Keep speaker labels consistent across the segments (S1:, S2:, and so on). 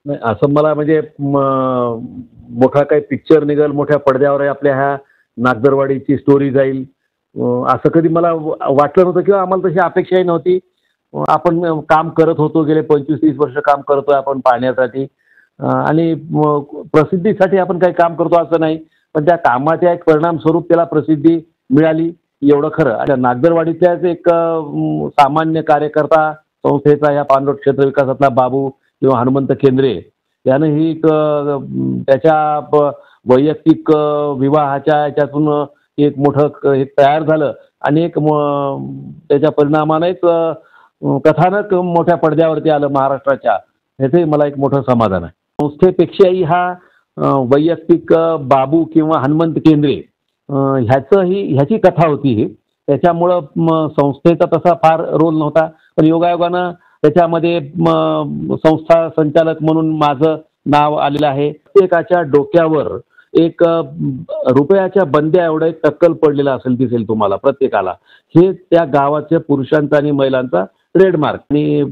S1: नाही असं मला म्हणजे मोठा काही पिक्चर निघेल मोठ्या पडद्यावर आहे आपल्या ह्या नागदरवाडीची स्टोरी जाईल. असं कधी मला वाटलं नव्हतं किंवा आम्हाला तशी अपेक्षाही नव्हती. आपण काम करत होतो गेले 25-30 वर्ष काम करतोय आपण पाहण्यासाठी. आणि प्रसिद्धीसाठी आपण काही काम करतो असं नाही. पण त्या कामाच्या एक परिणामस्वरूप त्याला प्रसिद्धी मिळाली एवढं खरं. आणि नागदरवाडीतल्याच एक सामान्य कार्यकर्ता संस्थेचा या पाणलोट क्षेत्र विकासातला बाबू किंवा हनुमंत केंद्रे यानं ही एक त्याच्या वैयक्तिक विवाहाच्या याच्यातून एक मोठं हे तयार झालं आणि एक त्याच्या परिणामाने एक कथानक मोठ्या पडद्यावरती आलं महाराष्ट्राच्या. ह्याचंही मला एक मोठं समाधान आहे. संस्थेपेक्षाही हा वैयक्तिक बाबू किंवा हनुमंत केंद्रे ह्याची कथा होती ही. त्याच्यामुळं संस्थेचा तसा फार रोल नव्हता. पण योगायोगानं त्याच्यामध्ये संस्था संचालक म्हणून माझं नाव आलेलं आहे. प्रत्येकाच्या डोक्यावर एक रुपयाच्या बंद्या एवढं एक टक्कल पडलेला दिसेल तुम्हाला प्रत्येकाला. हे त्या गावाच्या पुरुषांचा आणि महिलांचा ट्रेडमार्क. आणि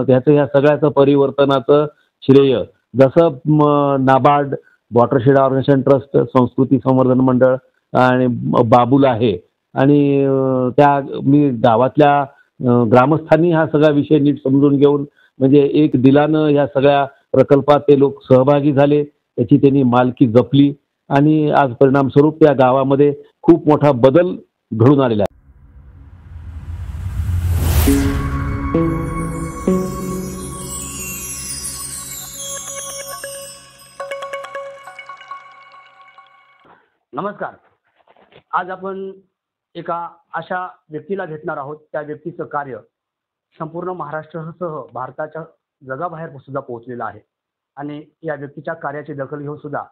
S1: त्याचं ह्या सगळ्याचं परिवर्तनाचं श्रेय जसं नाबार्ड, वॉटरशेड ऑर्गनायझेशन ट्रस्ट, संस्कृती संवर्धन मंडळ आणि बाबूला आहे. आणि त्या मी गावातल्या ग्रामस्थांनी हा सगळा विषय नीट समजून घेऊन म्हणजे एक दिलानं या सगळ्या प्रकल्पात ते लोक सहभागी झाले. त्याची त्यांनी मालकी जपली आणि आज परिणामस्वरूप त्या गावामध्ये खूप मोठा बदल घडून आलेला आहे.
S2: नमस्कार. आज आपण एका अशा व्यक्तीला भेटणार आहोत. त्या व्यक्तीचं कार्य संपूर्ण महाराष्ट्रासह भारताच्या जगाबाहेर सुद्धा पोहोचलेलं आहे. आणि या व्यक्तीच्या कार्याची दखल घेऊन सुद्धा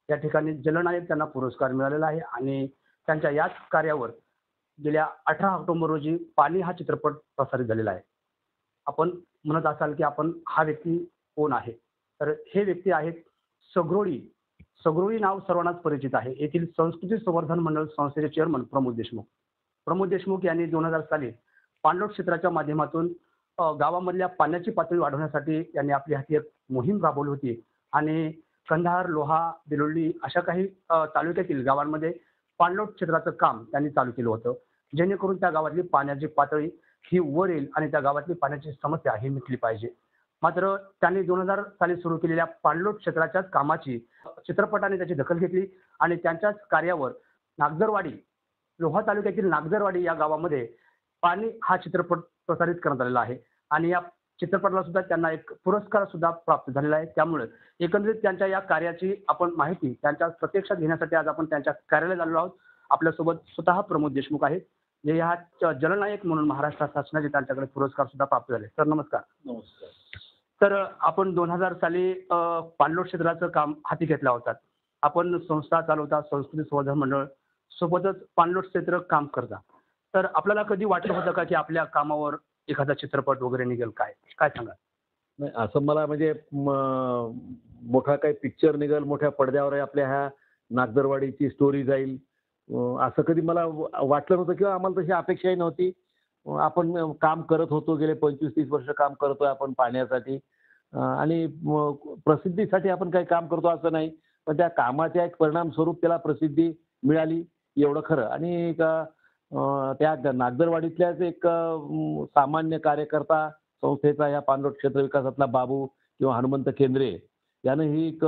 S2: या ठिकाणी जलनायक त्यांना पुरस्कार मिळालेला आहे. आणि त्यांच्या याच कार्यावर गेल्या 18 ऑक्टोबर रोजी पाणी हा चित्रपट प्रसारित झालेला आहे. आपण म्हणत असाल की आपण हा व्यक्ती कोण आहे, तर हे व्यक्ती आहेत सगरोळी. सगरोळी नाव सर्वांनाच परिचित आहे. येथील संस्कृती संवर्धन मंडळ संस्थेचे चेअरमन प्रमोद देशमुख. प्रमोद देशमुख यांनी 2000 साली पाणलोट क्षेत्राच्या माध्यमातून गावामधल्या पाण्याची पातळी वाढवण्यासाठी यांनी आपली हाती एक मोहीम राबवली होती. आणि कंधार, लोहा, बिलोली अशा काही तालुक्यातील गावांमध्ये पाणलोट क्षेत्राचं काम त्यांनी चालू केलं होतं, जेणेकरून त्या गावातली पाण्याची पातळी ही वर येईल आणि त्या गावातली पाण्याची समस्या ही मिटली पाहिजे. मात्र त्यांनी 2000 साली सुरू केलेल्या पाणलोट क्षेत्राच्याच कामाची चित्रपटाने त्याची दखल घेतली आणि त्यांच्याच कार्यावर नागदरवाडी, लोहा तालुक्यातील नागदरवाडी या गावामध्ये पाणी हा चित्रपट प्रसारित करण्यात आलेला आहे. आणि या चित्रपटाला सुद्धा त्यांना एक पुरस्कार सुद्धा प्राप्त झालेला आहे. त्यामुळे एकंदरीत त्यांच्या या कार्याची आपण माहिती त्यांच्या प्रत्यक्षात घेण्यासाठी आज आपण त्यांच्या कार्यालयात आलेलो आहोत. आपल्यासोबत स्वतः प्रमोद देशमुख आहेत, जे ह्या जलनायक म्हणून महाराष्ट्र शासनाचे त्यांच्याकडे पुरस्कार सुद्धा प्राप्त झाले. सर नमस्कार.
S1: नमस्कार.
S2: तर आपण 2000 साली पाणलोट क्षेत्राचं काम हाती घेतला होता. आपण संस्था चालवता, संस्कृती संवर्धन मंडळ सोबतच पाणलोट क्षेत्र काम करता. तर आपल्याला कधी वाटलं होतं का की आपल्या कामावर एखादा चित्रपट वगैरे निघेल? काय काय सांगा?
S1: नाही असं मला म्हणजे मोठा काही पिक्चर निघेल मोठ्या पडद्यावर आहे आपल्या ह्या नागदरवाडीची स्टोरी जाईल. असं कधी मला वाटलं नव्हतं किंवा आम्हाला तशी अपेक्षाही नव्हती. आपण काम करत होतो गेले 25-30 वर्ष काम करतोय आपण पाहण्यासाठी. आणि प्रसिद्धीसाठी आपण काही काम करतो असं नाही. पण त्या कामाच्या एक परिणामस्वरूप त्याला प्रसिद्धी मिळाली एवढं खरं. आणि त्या नागदरवाडीतल्याच एक सामान्य कार्यकर्ता संस्थेचा या पाणलोट क्षेत्र विकासातला बाबू किंवा हनुमंत केंद्रे यानं ही एक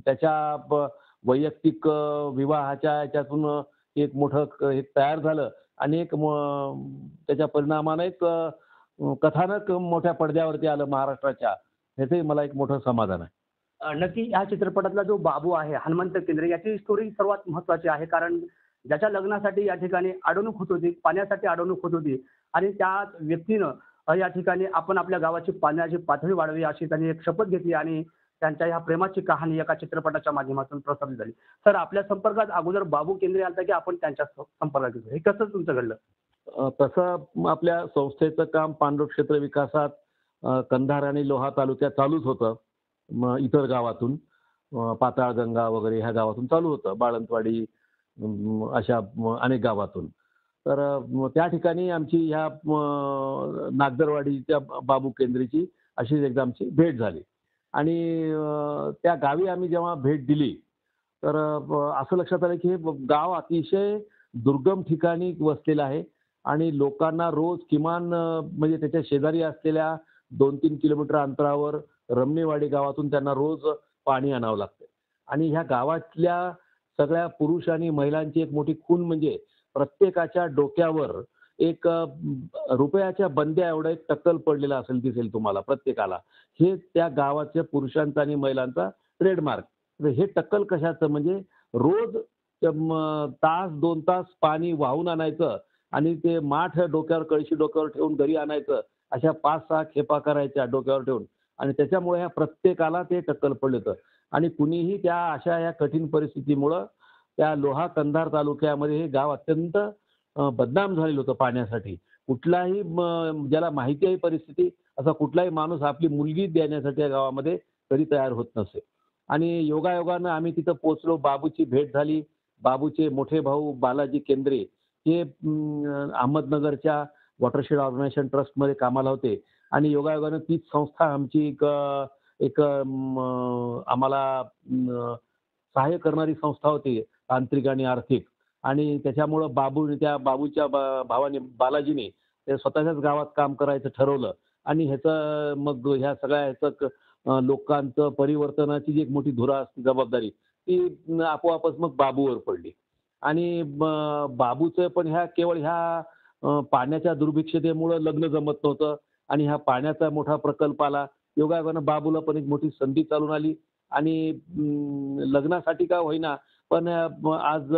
S1: त्याच्या वैयक्तिक विवाहाच्या याच्यातून एक मोठं हे तयार झालं आणि एक त्याच्या परिणामाने एक कथानक मोठ्या पडद्यावरती आलं महाराष्ट्राच्या. ह्याचंही मला एक मोठं समाधान आहे.
S2: नक्की ह्या चित्रपटातला जो बाबू आहे हनुमंत केंद्रे, याची स्टोरी सर्वात महत्त्वाची आहे. कारण ज्याच्या लग्नासाठी या ठिकाणी अडवणूक होत होती, पाण्यासाठी अडवणूक होत होती आणि त्या व्यक्तीनं या ठिकाणी आपण आपल्या गावाची पाण्याची पातळी वाढवी अशी त्यांनी एक शपथ घेतली आणि त्यांच्या ह्या प्रेमाची कहाणी एका चित्रपटाच्या माध्यमातून प्रसारित झाली. तर आपल्या संपर्कात अगोदर बाबू केंद्रे आलता की आपण त्यांच्या संपर्कात घेतलं? हे कसं तुमचं घडलं?
S1: तसं आपल्या संस्थेचं काम पाणलोट क्षेत्र विकासात कंधार आणि लोहा तालुक्यात चालूच होतं. इतर गावातून पाताळगंगा वगैरे ह्या गावातून चालू होतं. बाळंतवाडी अशा अनेक गावातून. तर त्या ठिकाणी आमची ह्या नागदरवाडीच्या बाबू केंद्रेची अशीच एकदा आमची भेट झाली. आणि त्या गावी आम्ही जेव्हा भेट दिली तर असं लक्षात आलं की हे गाव अतिशय दुर्गम ठिकाणी वसलेलं आहे आणि लोकांना रोज किमान म्हणजे त्याच्या शेजारी असलेल्या 2-3 किलोमीटर अंतरावर रमणेवाडी गावातून त्यांना रोज पाणी आणावं लागतं आणि ह्या गावातल्या सगळ्या पुरुष आणि महिलांची एक मोठी खूण म्हणजे प्रत्येकाच्या डोक्यावर एक रुपयाच्या बंद्या एवढा एक टक्कल पडलेला दिसेल तुम्हाला प्रत्येकाला. हे त्या गावाच्या पुरुषांचा आणि महिलांचा ट्रेडमार्क. तर हे टक्कल कशाचं म्हणजे रोज तास 2 तास पाणी वाहून आणायचं आणि ते माठ डोक्यावर कळशी डोक्यावर ठेवून घरी आणायचं. अशा 5-6 खेपा करायच्या डोक्यावर ठेवून आणि त्याच्यामुळे ह्या प्रत्येकाला ते टक्कल पडलं होतं आणि कुणीही त्या अशा या कठीण परिस्थितीमुळं त्या लोहा कंधार तालुक्यामध्ये हे गाव अत्यंत बदनाम झालेलं होतं पाण्यासाठी. कुठलाही ज्याला माहिती आहे परिस्थिती असा कुठलाही माणूस आपली मुलगी देण्यासाठी या गावामध्ये कधी तयार होत नसे. आणि योगायोगानं आम्ही तिथं पोहोचलो. बाबूची भेट झाली. बाबूचे मोठे भाऊ बालाजी केंद्रे हे अहमदनगरच्या वॉटरशेड ऑर्गनायझेशन ट्रस्टमध्ये कामाला होते आणि योगायोगानं तीच संस्था आमची एक एक आम्हाला सहाय्य करणारी संस्था होती तांत्रिक आणि आर्थिक आणि त्याच्यामुळं त्या बाबूच्या भावाने बालाजीने ते स्वतःच्याच गावात काम करायचं ठरवलं आणि ह्याचं मग ह्या सगळ्या ह्याचं लोकांचं परिवर्तनाची जी एक मोठी धुरा असते जबाबदारी ती आपोआपच मग बाबूवर पडली आणि बाबूचं पण केवळ ह्या पाण्याच्या दुर्भिक्षतेमुळं लग्न जमत नव्हतं आणि ह्या पाण्याचा मोठा प्रकल्प आला. योगायोगानं बाबूला पण एक मोठी संधी चालून आली आणि लग्नासाठी का होईना पण आज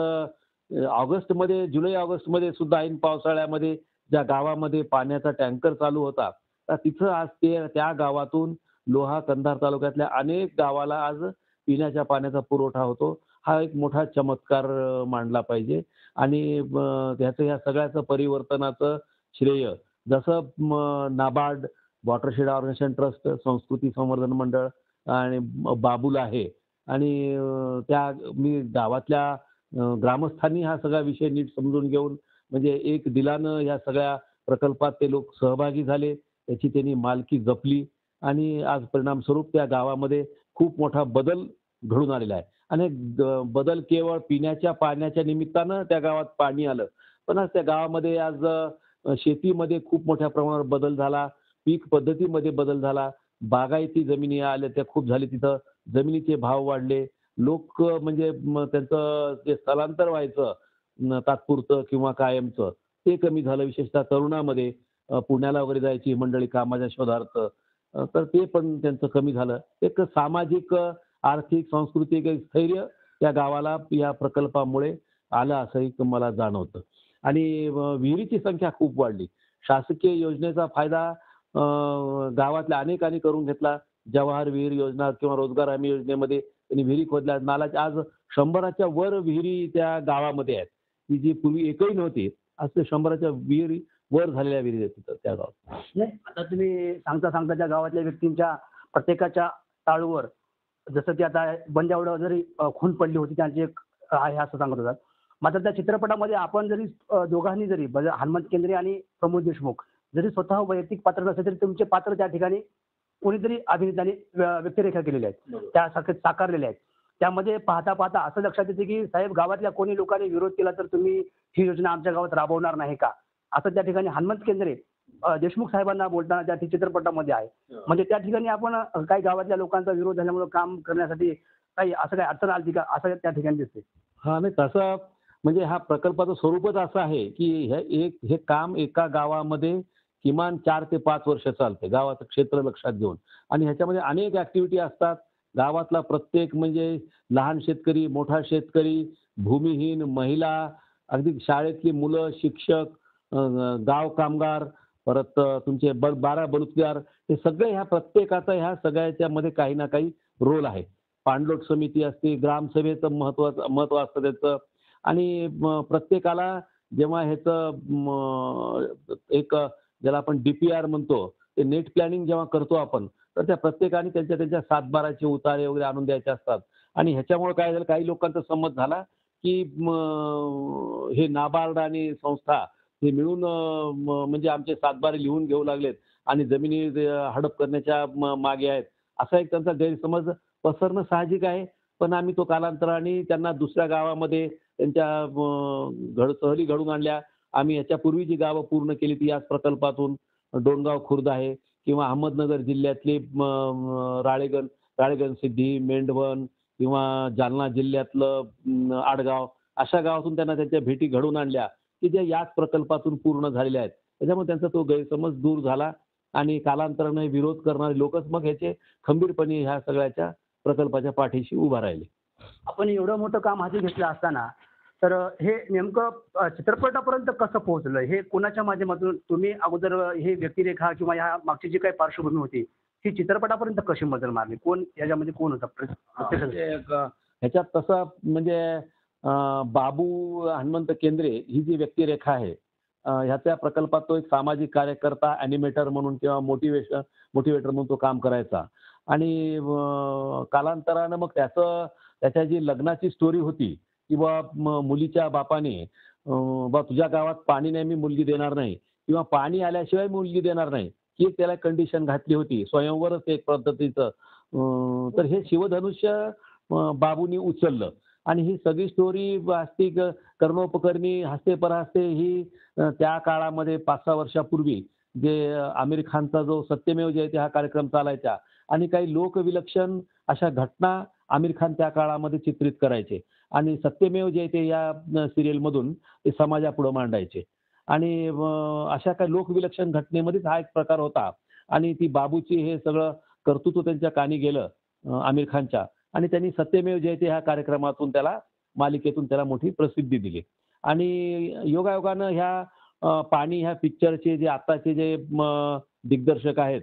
S1: जुलै-ऑगस्टमध्ये सुद्धा ऐन पावसाळ्यामध्ये ज्या गावामध्ये पाण्याचा टँकर चालू होता, तर तिथं आज त्या गावातून लोहा कंधार तालुक्यातल्या अनेक गावाला आज पिण्याच्या पाण्याचा पुरवठा होतो. हा एक मोठा चमत्कार मानला पाहिजे आणि त्याचं ह्या सगळ्याचं परिवर्तनाचं श्रेय जसं नाबार्ड, वॉटरशेड ऑर्गनायझेशन ट्रस्ट, संस्कृती संवर्धन मंडळ आणि बाबूला आहे आणि मी गावातल्या ग्रामस्थांनी हा सगळा विषय नीट समजून घेऊन म्हणजे एक दिलानं या सगळ्या प्रकल्पात ते लोक सहभागी झाले. त्याची त्यांनी मालकी जपली आणि आज परिणामस्वरूप त्या गावामध्ये खूप मोठा बदल घडून आलेला आहे आणि बदल केवळ पिण्याच्या पाण्याच्या निमित्तानं त्या गावात पाणी आलं. पण आज त्या गावामध्ये आज शेतीमध्ये खूप मोठ्या प्रमाणावर बदल झाला. पीक पद्धतीमध्ये बदल झाला. बागायती जमिनी आल्या त्या खूप झाली तिथं. जमिनीचे भाव वाढले. लोक म्हणजे त्यांचं जे स्थलांतर व्हायचं तात्पुरतं किंवा कायमचं ते कमी झालं. विशेषतः तरुणामध्ये पुण्याला वगैरे जायची मंडळी कामाच्या शोधार्थ तर ते पण त्यांचं कमी झालं. एक सामाजिक, आर्थिक, सांस्कृतिक एक स्थैर्य त्या गावाला या प्रकल्पामुळे आलं असंही मला जाणवतं. आणि विहिरीची संख्या खूप वाढली. शासकीय योजनेचा फायदा गावातल्या अनेकांनी करून घेतला. जवाहर विहीर योजना किंवा रोजगार हमी योजनेमध्ये त्यांनी विहिरी खोदल्या. नालाच्या आज 100च्या वर विहिरी त्या गावामध्ये आहेत. की जी पूर्वी एकही नव्हती. आज ते 100च्या विहिरी वर झालेल्या विहिरी आहेत तिथं त्या गावात.
S2: नाही, आता तुम्ही सांगता त्या गावातल्या व्यक्तींच्या प्रत्येकाच्या टाळूवर जसं की आता बंजावडं जरी खून पडली होती त्यांची एक आहे असं सांगत होतात. मात्र त्या चित्रपटामध्ये आपण जरी दोघांनी जरी म्हणजे हनुमंत केंद्रे आणि प्रमोद देशमुख जरी स्वतः वैयक्तिक पात्र नसले तरी तुमचे पात्र त्या ठिकाणी कोणीतरी अभिनेत्याने व्यक्तिरेखा केलेल्या आहेत. त्या साकारलेल्या आहेत. त्यामध्ये पाहता असं लक्षात येते की साहेब गावातल्या कोणी लोकांनी विरोध केला तर तुम्ही ही योजना आमच्या गावात राबवणार नाही का असं त्या ठिकाणी हनुमंत केंद्रे देशमुख साहेबांना बोलताना त्या चित्रपटामध्ये आहे. म्हणजे त्या ठिकाणी आपण काही गावातल्या लोकांचा विरोध झाल्यामुळे काम करण्यासाठी काही अडचण आली का असं त्या ठिकाणी दिसते.
S1: हां, नाही तसं म्हणजे हा प्रकल्पाचं स्वरूपच असं आहे, की हे काम एका गावामध्ये किमान 4 ते 5 वर्ष चालते. गावाचं क्षेत्र लक्षात घेऊन आणि ह्याच्यामध्ये अनेक ॲक्टिव्हिटी असतात. गावातला प्रत्येक म्हणजे लहान शेतकरी, मोठा शेतकरी, भूमिहीन, महिला, अगदी शाळेतली मुलं, शिक्षक, गाव कामगार, परत तुमचे 12 बलुतेदार हे सगळे ह्या प्रत्येकाचा ह्या सगळ्याच्यामध्ये काही ना काही रोल आहे. पाणलोट समिती असते, ग्रामसभेचं महत्त्व असतं त्याचं आणि प्रत्येकाला जेव्हा ह्याचं एक ज्याला आपण DPR म्हणतो, ते नेट प्लॅनिंग जेव्हा करतो आपण, तर त्या प्रत्येकाने त्यांच्या सातबाराचे उतारे वगैरे आणून द्यायचे असतात आणि ह्याच्यामुळे काय झालं, काही लोकांचा संमत झाला, की हे नाबार्ड आणि संस्था हे मिळून म्हणजे आमचे सातबारे लिहून घेऊ लागलेत आणि जमिनी हडप करण्याच्या मागे आहेत असा एक त्यांचा गैरसमज पसरणं साहजिक आहे. पण आम्ही तो कालांतराने त्यांना दुसऱ्या गावामध्ये त्यांच्या सहली घडवून आणल्या. आम्ही याच्यापूर्वी जी गावं पूर्ण केली ती याच प्रकल्पातून डोणगाव खुर्द आहे किंवा अहमदनगर जिल्ह्यातली राळेगण सिद्धी, मेंढवण किंवा जालना जिल्ह्यातलं आडगाव अशा गावातून त्यांना त्यांच्या भेटी घडवून आणल्या, की ज्या याच प्रकल्पातून पूर्ण झालेल्या आहेत. त्याच्यामुळे त्यांचा तो गैरसमज दूर झाला आणि कालांतराने विरोध करणारे लोकच मग ह्याचे खंबीरपणे ह्या सगळ्याच्या प्रकल्पाच्या पाठीशी उभा राहिले.
S2: आपण एवढं मोठं काम हाती घेतलं असताना तर हे नेमकं चित्रपटापर्यंत कसं पोहोचलं? हे कोणाच्या माध्यमातून तुम्ही अगोदर हे व्यक्तिरेखा किंवा ह्या मागची जी काही पार्श्वभूमी होती, ही चित्रपटापर्यंत कशी मजल मारली? कोण याच्यामध्ये कोण होता?
S1: म्हणजे ह्याच्यात तसं म्हणजे बाबू हनुमंत केंद्रे ही जी व्यक्तिरेखा आहे, ह्याच्या प्रकल्पात तो एक सामाजिक कार्यकर्ता, ॲनिमेटर म्हणून किंवा मोटिवेटर म्हणून तो काम करायचा. आणि कालांतरानं मग त्याच्या जी लग्नाची स्टोरी होती किंवा मुलीच्या बापाने बा तुझ्या गावात पाणी नाही, मी मुलगी देणार नाही किंवा पाणी आल्याशिवाय मुलगी देणार नाही, ही एक त्याला कंडिशन घातली होती. स्वयंवरच एक पद्धतीचं. तर हे शिवधनुष्य बाबूंनी उचललं आणि ही सगळी स्टोरी असती कर्णोपकरणी हस्ते परहस्ते ही त्या काळामध्ये 5-6 वर्षापूर्वी जे आमिर खानचा जो सत्यमेव जयते हा कार्यक्रम चालायचा आणि काही लोकविलक्षण अशा घटना आमिर खान त्या काळामध्ये चित्रित करायचे आणि सत्यमेव जयते या सिरियलमधून ते समाजापुढे मांडायचे आणि अशा काही लोकविलक्षण घटनेमध्येच हा एक प्रकार होता आणि ती बाबूची हे सगळं कर्तृत्व त्यांच्या कानी गेलं आमिर खानच्या आणि त्यांनी सत्यमेव जयते ह्या कार्यक्रमातून मालिकेतून त्याला मोठी प्रसिद्धी दिली आणि योगायोगानं पाणी ह्या पिक्चरचे जे आताचे जे दिग्दर्शक आहेत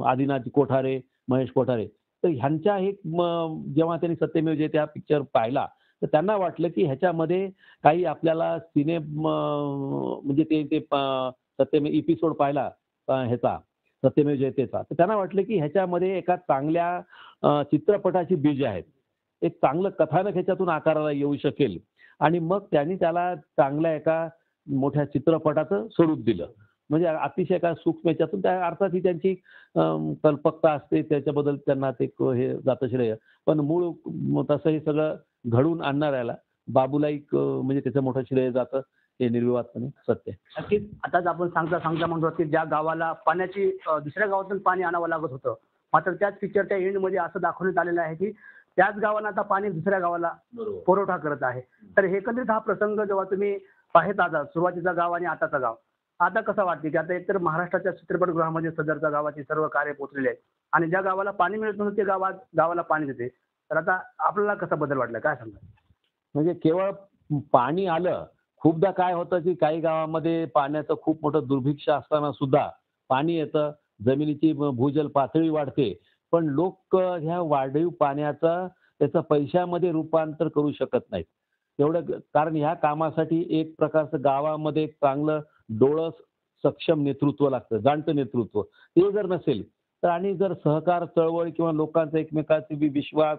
S1: आदिनाथ कोठारे, महेश कोठारे, तर ह्यांच्या जेव्हा त्यांनी सत्यमेव जयते हा पिक्चर पाहिला तर त्यांना वाटलं की ह्याच्यामध्ये काही आपल्याला म्हणजे ते सत्यमेव एपिसोड पाहिला ह्याचा सत्यमेव जयतेचा, तर त्यांना वाटलं की ह्याच्यामध्ये एका चांगल्या चित्रपटाची बीज आहेत. एक चांगलं कथानक ह्याच्यातून आकाराला येऊ शकेल आणि मग त्यांनी त्याला चांगल्या एका मोठ्या चित्रपटाचं स्वरूप दिलं. म्हणजे अतिशय काय सूक्ष्म याच्यातून त्या अर्थात ही त्यांची कल्पकता असते, त्याच्याबद्दल त्यांना ते हे जातं श्रेय. पण मूळ तसं हे सगळं घडवून आणणाऱ्याला बाबूला एक म्हणजे त्याचं मोठं श्रेय जातं, हे निर्विवादपणे सत्य आहे.
S2: नक्कीच. आताच आपण सांगता म्हणतो की ज्या गावाला पाण्याची दुसऱ्या गावातून पाणी आणावं लागत होतं, मात्र त्याच पिक्चरच्या एंडमध्ये असं दाखवण्यात आलेलं आहे की त्याच गावाला आता पाणी दुसऱ्या गावाला पुरवठा करत आहे. तर एकंदरीत हा प्रसंग जेव्हा तुम्ही पाहत आहात, सुरुवातीचा गाव आणि आताचा गाव, आता कसं वाटते की आता एकतर महाराष्ट्राच्या चित्रपटगृहामध्ये सदरच्या गावाची सर्व कार्य पोहोचलेले आहेत आणि ज्या गावाला पाणी मिळत नव्हतं ते गावाला पाणी देते. तर आता आपल्याला कसा बदल वाटला, काय सांगा?
S1: म्हणजे केवळ पाणी आलं. खूपदा काय होतं की काही गावामध्ये पाण्याचं खूप मोठं दुर्भिक्ष असताना सुद्धा पाणी येतं, जमिनीची भूजल पातळी वाढते, पण लोक ह्या वाढीव पाण्याचं त्याचं पैशामध्ये रूपांतर करू शकत नाहीत. कारण ह्या कामासाठी एक प्रकारचं गावामध्ये चांगलं डोळस सक्षम नेतृत्व लागतं, जाणतं नेतृत्व. ते जर नसेल तर आणि जर सहकार चळवळ किंवा लोकांचा एकमेकांचा विश्वास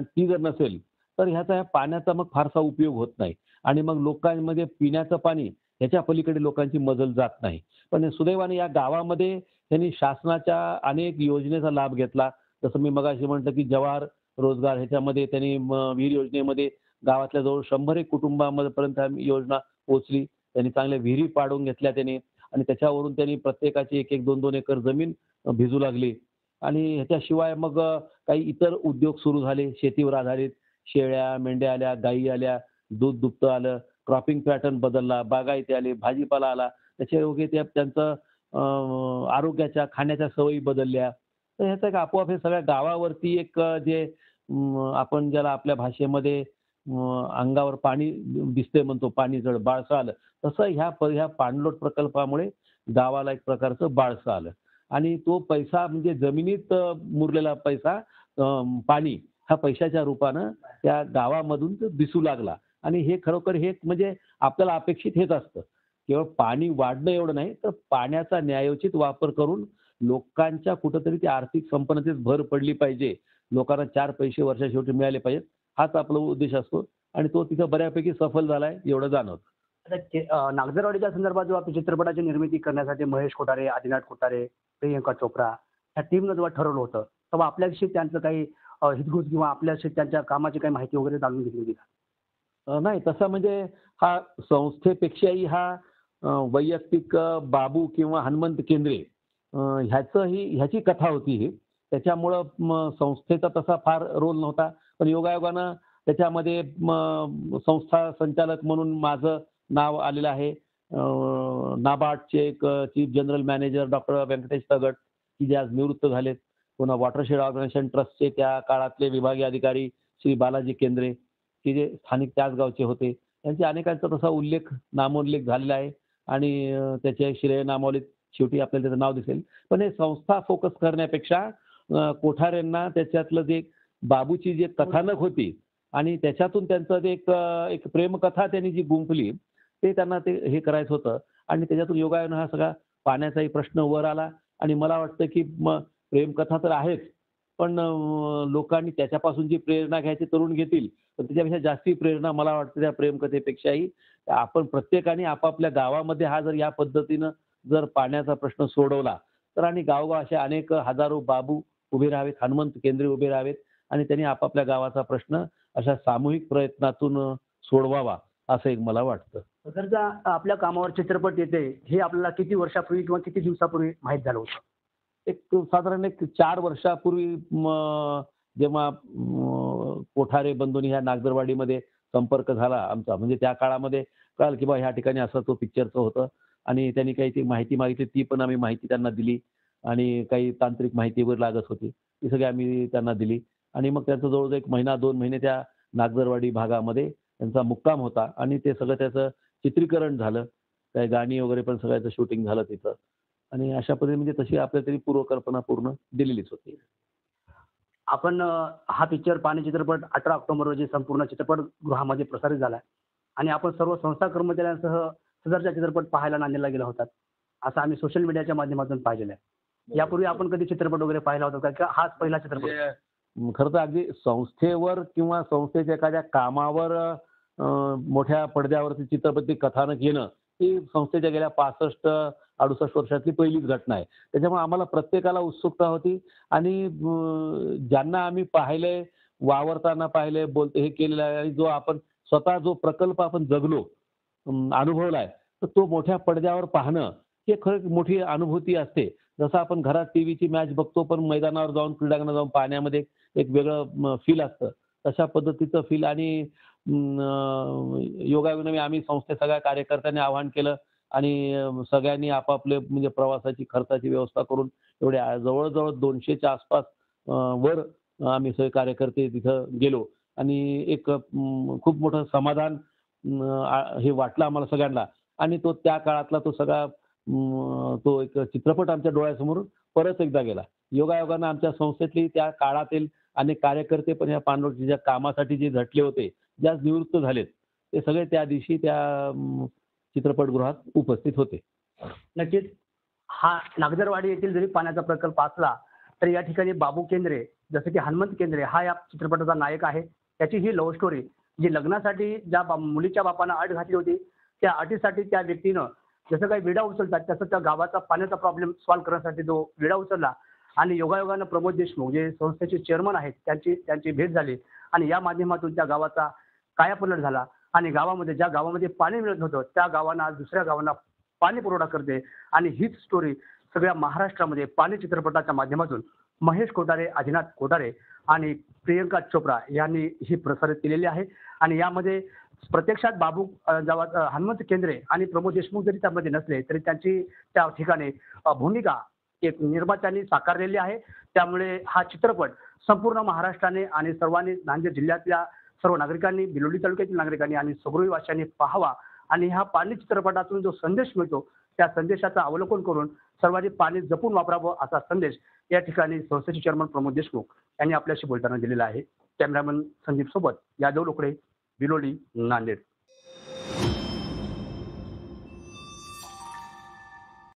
S1: ती जर नसेल तर ह्या पाण्याचा मग फारसा उपयोग होत नाही आणि मग लोकांमध्ये पिण्याचं पाणी ह्याच्या पलीकडे लोकांची मजल जात नाही. पण सुदैवाने या गावामध्ये त्यांनी शासनाच्या अनेक योजनेचा लाभ घेतला. जसं मी मगाशी म्हटलं की जवाहर रोजगार ह्याच्यामध्ये त्यांनी विहीर योजनेमध्ये गावातल्या जवळ 100 कुटुंबापर्यंत योजना पोहोचली. त्यांनी चांगल्या विहिरी पाडून घेतल्या त्यांनी आणि त्याच्यावरून त्यांनी प्रत्येकाची 1-1, 2-2 एकर जमीन भिजू लागली आणि ह्याच्याशिवाय मग काही इतर उद्योग सुरू झाले शेतीवर आधारित. शेळ्या, मेंढ्या आल्या, गायी आल्या, दूध दुभतं आलं, क्रॉपिंग पॅटर्न बदलला, बागायती आले, भाजीपाला आला. त्याच्यायोगे त्यांचं आरोग्याच्या, खाण्याच्या सवयी बदलल्या. तर ह्याचं एक आपोआप हे सगळ्या गावावरती एक जे आपण ज्याला आपल्या भाषेमध्ये अंगावर पाणी दिसते म्हणतो, पाणी जड बाळसं आलं, तसं ह्या पाणलोट प्रकल्पामुळे गावाला एक प्रकारचं बाळसं आलं आणि तो पैसा म्हणजे जमिनीत मुरलेला पैसा पाणी हा पैशाच्या रूपानं त्या गावामधून तो दिसू लागला आणि हे खरोखर हे म्हणजे आपल्याला अपेक्षित हेच असतं. केवळ पाणी वाढणं एवढं नाही, तर पाण्याचा न्यायोचित वापर करून लोकांच्या कुठेतरी ती आर्थिक संपन्नतेत भर पडली पाहिजे. लोकांना 4 पैसे वर्षाशेवटी मिळाले पाहिजेत, हाच आपला उद्देश असतो आणि तो तिथं बऱ्यापैकी सफल झालाय एवढं जाणवतं.
S2: आता नागदरवाडीच्या संदर्भात जेव्हा चित्रपटाची निर्मिती करण्यासाठी महेश कोठारे, आदिनाथ कोठारे, प्रियंका चोप्रा ह्या टीमनं जेव्हा ठरवलं होतं, तेव्हा आपल्याविषयी त्यांचं काही हितगुज किंवा आपल्याविषयी त्यांच्या कामाची काही माहिती वगैरे जाणून घेतली होती का?
S1: नाही तसं म्हणजे हा संस्थेपेक्षाही हा वैयक्तिक बाबू किंवा हनुमंत केंद्रे ह्याची कथा होती ही. त्याच्यामुळं संस्थेचा तसा फार रोल नव्हता. पण योगायोगानं त्याच्यामध्ये संस्था संचालक म्हणून माझं नाव आलेलं आहे. नाबार्डचे एक chief general manager doctor Venkatesh Tagat, की जे आज निवृत्त झालेत. पुन्हा वॉटरशेड ऑर्गनायझेशन ट्रस्टचे त्या काळातले विभागीय अधिकारी श्री बालाजी केंद्रे, की जे स्थानिक त्याच गावचे होते. त्यांच्या अनेकांचा तसा नामोल्लेख झालेला आहे आणि त्याचे श्रेय नामावलीत शेवटी आपल्याला त्याचं नाव दिसेल. पण हे संस्था फोकस करण्यापेक्षा कोठारेंना त्याच्यातलं जे बाबूची जे कथानक होती आणि त्याच्यातून त्यांचं ते एक प्रेमकथा त्यांनी जी गुंफली, ते त्यांना ते हे करायचं होतं आणि त्याच्यातून योगायोगानं हा सगळा पाण्याचाही प्रश्न वर आला आणि मला वाटतं की प्रेमकथा तर आहेच, पण लोकांनी त्याच्यापासून जी प्रेरणा घ्यायची तरुण घेतील, तर त्याच्यापेक्षा जास्ती प्रेरणा मला वाटतं त्या प्रेमकथेपेक्षाही आपण प्रत्येकाने आपापल्या गावामध्ये हा जर या पद्धतीनं जर पाण्याचा प्रश्न सोडवला, तर आणि गावोगाव असे अनेक हजारो बाबू उभे राहावेत, हनुमंत केंद्रे उभे राहावेत आणि त्यांनी आपापल्या गावाचा प्रश्न अशा सामूहिक प्रयत्नातून सोडवावा, असं एक मला वाटतं.
S2: सर आपल्या कामावर चित्रपट येते हे आपल्याला किती वर्षापूर्वी किंवा किती दिवसापूर्वी माहीत झालं होतं?
S1: साधारण 4 वर्षापूर्वी जेव्हा कोठारे बंधूंनी ह्या नागदरवाडीमध्ये संपर्क झाला आमचा, म्हणजे त्या काळामध्ये कळालं की बा ह्या ठिकाणी असं तो पिक्चरचं होतं आणि त्यांनी काही ती माहिती मागितली, ती पण आम्ही माहिती त्यांना दिली आणि काही तांत्रिक माहिती वगैरे लागत होती, ती सगळी आम्ही त्यांना दिली आणि मग त्यांचं जवळजवळ 1 महिना 2 महिने त्या नागदरवाडी भागामध्ये त्यांचा मुक्काम होता आणि ते सगळं त्याचं चित्रीकरण झालं. काही गाणी वगैरे पण सगळ्याचं शूटिंग झालं तिथं आणि अशा पद्धतीने म्हणजे तशी आपल्याला तरी पूर्वकल्पना पूर्ण दिलेलीच होती.
S2: आपण हा पिक्चर पाणी चित्रपट 18 ऑक्टोबर रोजी संपूर्ण चित्रपटगृहामध्ये प्रसारित झाला आणि आपण सर्व संस्था कर्मचाऱ्यांसह सदरचा चित्रपट पाहायला नांदेडला गेला होतात, असं आम्ही सोशल मीडियाच्या माध्यमातून पाहिलेलं आहे. यापूर्वी आपण कधी चित्रपट वगैरे पाहिला होता का हाच पहिला चित्रपट?
S1: खरं तर अगदी संस्थेवर किंवा संस्थेच्या एखाद्या कामावर मोठ्या पडद्यावरती चित्रपट कथानक येणं ही संस्थेच्या गेल्या 65-68 वर्षातली पहिलीच घटना आहे. त्याच्यामुळे आम्हाला प्रत्येकाला उत्सुकता होती आणि ज्यांना आम्ही पाहिलंय, वावरताना पाहिलंय, बोलतो हे केलेलं आहे आणि जो आपण स्वतः जो प्रकल्प आपण जगलो, अनुभवलाय, तर तो मोठ्या पडद्यावर पाहणं ही खरंच मोठी अनुभूती असते. जसं आपण घरात टीव्हीची मॅच बघतो, पण मैदानावर जाऊन क्रीडांगणात जाऊन पाहण्यामध्ये एक वेगळं फील असतं. तशा पद्धतीचं फील आणि योगायोगाने आम्ही संस्थेत सगळ्या कार्यकर्त्यांनी आवाहन केलं आणि सगळ्यांनी आपापले म्हणजे प्रवासाची खर्चाची व्यवस्था करून एवढे जवळ-जवळ 200च्या आसपास वर आम्ही सगळे कार्यकर्ते तिथं गेलो आणि एक खूप मोठं समाधान हे वाटलं आम्हाला सगळ्यांना आणि तो त्या काळातला तो सगळा तो एक चित्रपट आमच्या डोळ्यासमोर परत एकदा गेला. योगायोगानं आमच्या संस्थेतली त्या काळातील अनेक कार्यकर्ते पण या पाणलोटच्या कामासाठी जे झटले होते, जे आज निवृत्त झालेत, ते सगळे त्या दिवशी त्या चित्रपटगृहात उपस्थित होते.
S2: नक्कीच हा नागदरवाडी येथील जरी पाण्याचा प्रकल्प असला तरी या ठिकाणी बाबू केंद्रे जसं की हनुमंत केंद्रे हा या चित्रपटाचा नायक आहे. त्याची ही लव्ह स्टोरी जी लग्नासाठी ज्या मुलीच्या बापानं अट घातली होती, त्या अटीसाठी त्या व्यक्तीनं जसं काही विडा उचलतात तसं त्या गावाचा पाण्याचा प्रॉब्लेम सॉल्व्ह करण्यासाठी तो विडा उचलला आणि योगायोगानं प्रमोद देशमुख जे संस्थेचे चेअरमन आहेत त्यांची भेट झाली आणि या माध्यमातून त्या गावाचा कायापलट झाला आणि ज्या गावामध्ये पाणी मिळत नव्हतं त्या गावांना आज दुसऱ्या गावांना पाणी पुरवठा करते आणि हीच स्टोरी सगळ्या महाराष्ट्रामध्ये पाणी चित्रपटाच्या माध्यमातून महेश कोठारे, आदिनाथ कोठारे आणि प्रियंका चोप्रा यांनी ही प्रसारित केलेली आहे आणि यामध्ये प्रत्यक्षात बाबू हनुमंत केंद्रे आणि प्रमोद देशमुख जरी त्यामध्ये नसले तरी त्यांची त्या ठिकाणी भूमिका एक निर्मात्यांनी साकारलेली आहे. त्यामुळे हा चित्रपट संपूर्ण महाराष्ट्राने आणि सर्वांनी नांदेड जिल्ह्यातल्या सर्व नागरिकांनी, बिलोली तालुक्यातील नागरिकांनी आणि सगळी वासियांनी पाहावा आणि हा पाणी चित्रपटातून जो संदेश मिळतो त्या संदेशाचं अवलोकन करून सर्वांनी पाणी जपून वापरावं असा संदेश या ठिकाणी संस्थेचे चेअरमन प्रमोद देशमुख यांनी आपल्याशी बोलताना दिलेला आहे. कॅमेरामन संदीप सोबत यादव लोकडे, बिलोली, नांदेड.